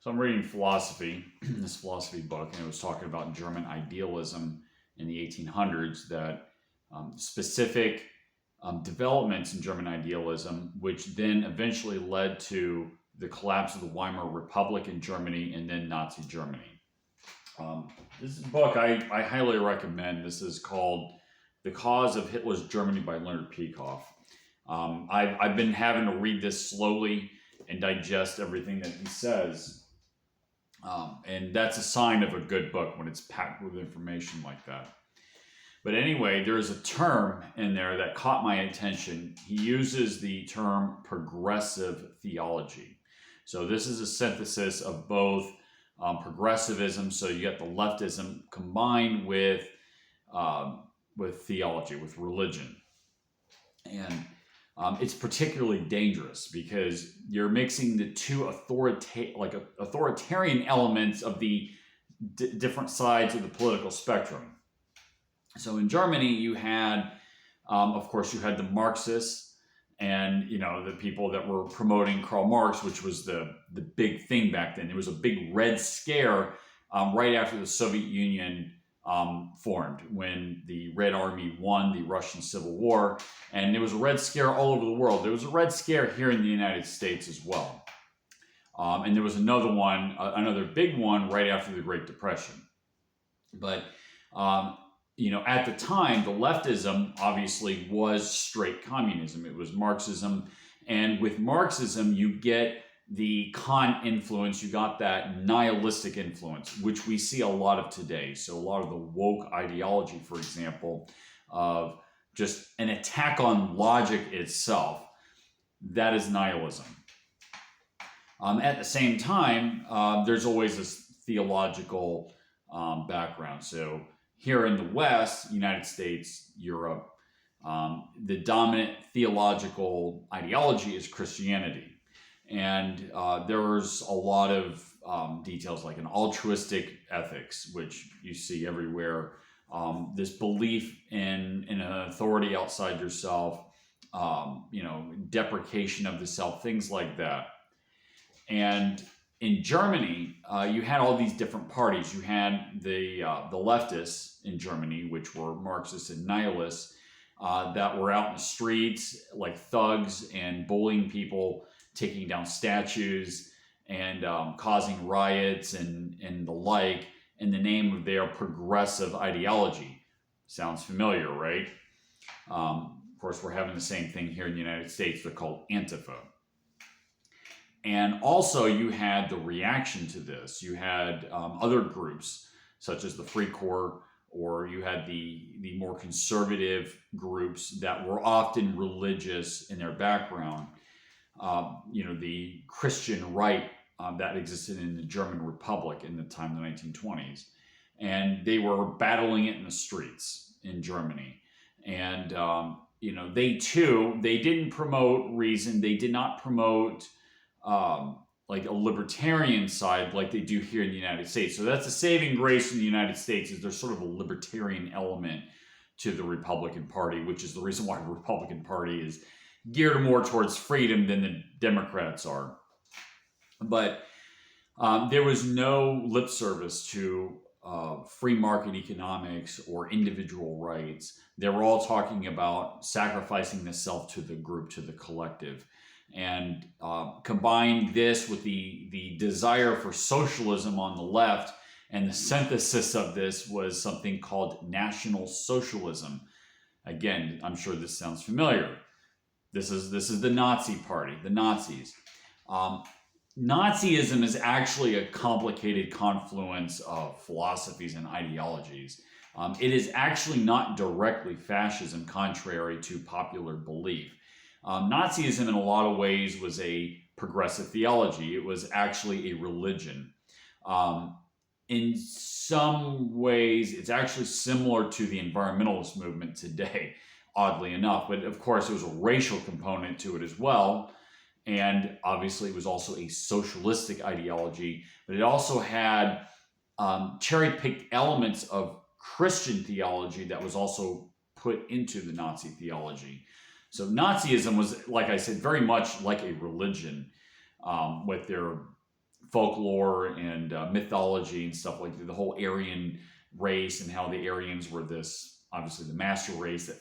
So I'm reading philosophy, this philosophy book, and it was talking about German idealism in the 1800s, that specific developments in German idealism, which then eventually led to the collapse of the Weimar Republic in Germany and then Nazi Germany. This book I highly recommend. This is called The Cause of Hitler's Germany by Leonard Peikoff. I've been having to read this slowly and digest everything that he says. And that's a sign of a good book when it's packed with information like that. But anyway, there's a term in there that caught my attention. He uses the term progressive theology. So this is a synthesis of both progressivism, so you get the leftism, combined with theology, with religion. And it's particularly dangerous because you're mixing the two authoritarian elements of the different sides of the political spectrum. So in Germany, you had, of course, you had the Marxists and, the people that were promoting Karl Marx, which was the big thing back then. There was a big Red Scare right after the Soviet Union formed, when the Red Army won the Russian Civil War. And there was a Red Scare all over the world. There was a Red Scare here in the United States as well. And there was another big one right after the Great Depression. But at the time, the leftism obviously was straight communism. It was Marxism. And with Marxism, you get the Kant influence, you got that nihilistic influence, which we see a lot of today. So a lot of the woke ideology, for example, of just an attack on logic itself, that is nihilism. At the same time, there's always this theological background. So here in the West, United States, Europe, the dominant theological ideology is Christianity. And there's a lot of details like an altruistic ethics, which you see everywhere. This belief in an authority outside yourself, deprecation of the self, things like that. And in Germany, you had all these different parties. You had the leftists in Germany, which were Marxists and nihilists, that were out in the streets like thugs and bullying people, taking down statues and causing riots and the like in the name of their progressive ideology. Sounds familiar, right? Of course, we're having the same thing here in the United States. They're called Antifa. And also you had the reaction to this. You had other groups such as the Free Corps, or you had the more conservative groups that were often religious in their background. The Christian right that existed in the German Republic in the time of the 1920s. And they were battling it in the streets in Germany. And, they didn't promote reason. They did not promote like a libertarian side like they do here in the United States. So that's a saving grace in the United States, is there's sort of a libertarian element to the Republican Party, which is the reason why the Republican Party is geared more towards freedom than the Democrats are. But there was no lip service to free market economics or individual rights. They were all talking about sacrificing the self to the group, to the collective. And combine this with the desire for socialism on the left, and the synthesis of this was something called National Socialism. Again, I'm sure this sounds familiar. This is the Nazi Party, the Nazis. Nazism is actually a complicated confluence of philosophies and ideologies. It is actually not directly fascism, contrary to popular belief. Nazism in a lot of ways was a progressive theology. It was actually a religion. In some ways, it's actually similar to the environmentalist movement today, oddly enough. But of course, there was a racial component to it as well. And obviously, it was also a socialistic ideology. But it also had cherry-picked elements of Christian theology that was also put into the Nazi theology. So Nazism was, like I said, very much like a religion with their folklore and mythology and stuff like that, the whole Aryan race and how the Aryans were this, obviously the master race that,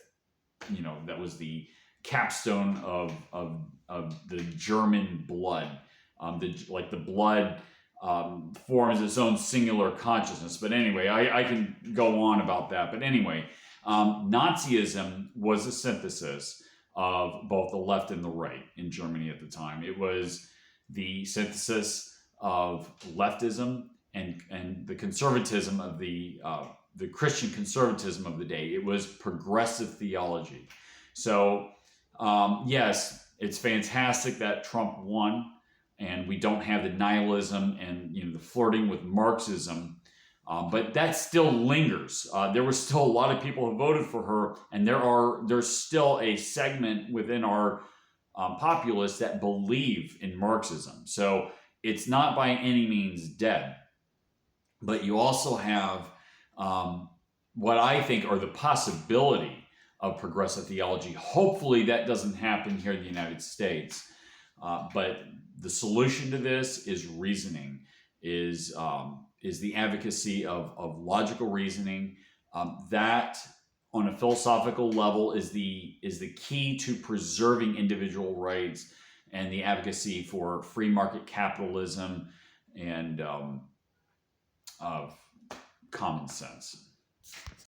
that was the capstone of the German blood. The blood forms its own singular consciousness. But anyway, I can go on about that. But anyway, Nazism was a synthesis of both the left and the right in Germany at the time. It was the synthesis of leftism and the conservatism of the Christian conservatism of the day. It was progressive theology. So yes, it's fantastic that Trump won, and we don't have the nihilism and the flirting with Marxism. But that still lingers. There were still a lot of people who voted for her, and there's still a segment within our populace that believe in Marxism. So it's not by any means dead. But you also have what I think are the possibility of progressive theology. Hopefully that doesn't happen here in the United States. But the solution to this is reasoning, is the advocacy of logical reasoning. That, on a philosophical level, is the key to preserving individual rights and the advocacy for free market capitalism and of common sense.